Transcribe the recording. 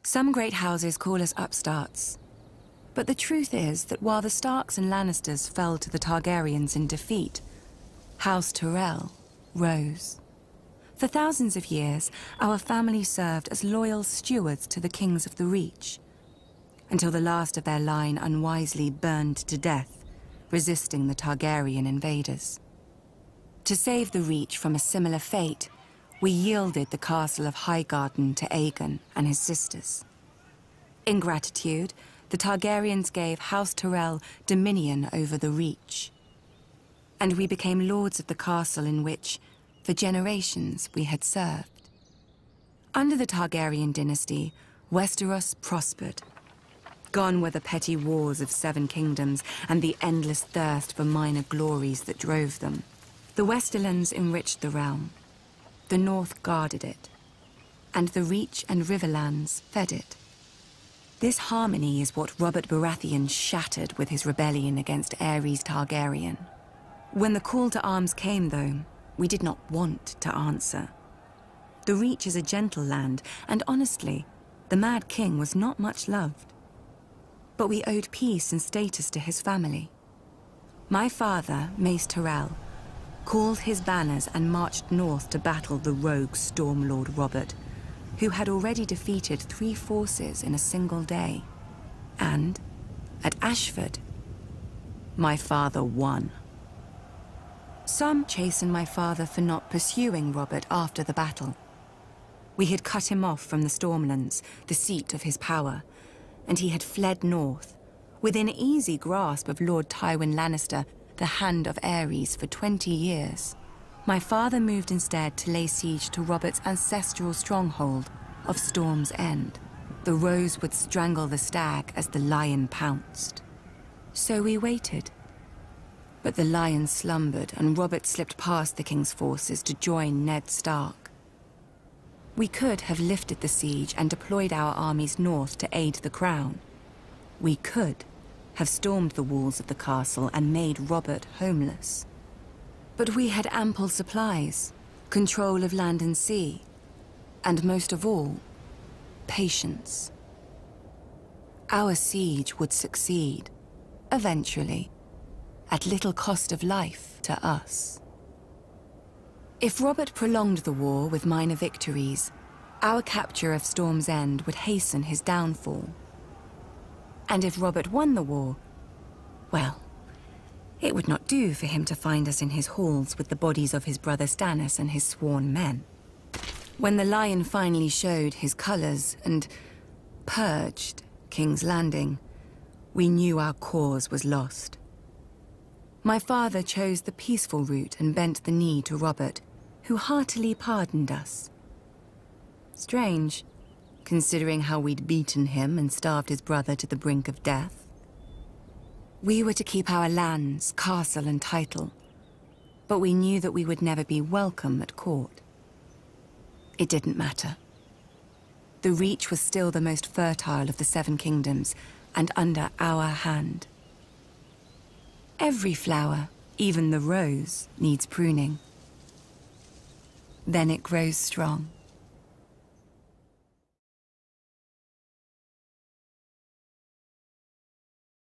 Some great houses call us upstarts. But the truth is that while the Starks and Lannisters fell to the Targaryens in defeat, House Tyrell rose. For thousands of years, our family served as loyal stewards to the kings of the Reach, until the last of their line unwisely burned to death, resisting the Targaryen invaders. To save the Reach from a similar fate, we yielded the castle of Highgarden to Aegon and his sisters. In gratitude, the Targaryens gave House Tyrell dominion over the Reach. And we became lords of the castle in which, for generations, we had served. Under the Targaryen dynasty, Westeros prospered. Gone were the petty wars of 7 kingdoms and the endless thirst for minor glories that drove them. The Westerlands enriched the realm. The North guarded it. And the Reach and Riverlands fed it. This harmony is what Robert Baratheon shattered with his rebellion against Aerys Targaryen. When the call to arms came, though, we did not want to answer. The Reach is a gentle land, and honestly, the Mad King was not much loved. But we owed peace and status to his family. My father, Mace Tyrell, called his banners and marched north to battle the rogue Stormlord Robert, who had already defeated 3 forces in a single day. And, at Ashford, my father won. Some chastened my father for not pursuing Robert after the battle. We had cut him off from the Stormlands, the seat of his power, and he had fled north, within easy grasp of Lord Tywin Lannister, the Hand of Aerys, for 20 years. My father moved instead to lay siege to Robert's ancestral stronghold of Storm's End. The rose would strangle the stag as the lion pounced. So we waited. But the lion slumbered, and Robert slipped past the king's forces to join Ned Stark. We could have lifted the siege and deployed our armies north to aid the crown. We could have stormed the walls of the castle and made Robert homeless. But we had ample supplies, control of land and sea, and most of all, patience. Our siege would succeed, eventually, at little cost of life to us. If Robert prolonged the war with minor victories, our capture of Storm's End would hasten his downfall. And if Robert won the war, well, it would not do for him to find us in his halls with the bodies of his brother Stannis and his sworn men. When the lion finally showed his colors and purged King's Landing, we knew our cause was lost. My father chose the peaceful route and bent the knee to Robert, who heartily pardoned us. Strange, considering how we'd beaten him and starved his brother to the brink of death. We were to keep our lands, castle and title, but we knew that we would never be welcome at court. It didn't matter. The Reach was still the most fertile of the 7 kingdoms, and under our hand. Every flower, even the rose, needs pruning. Then it grows strong.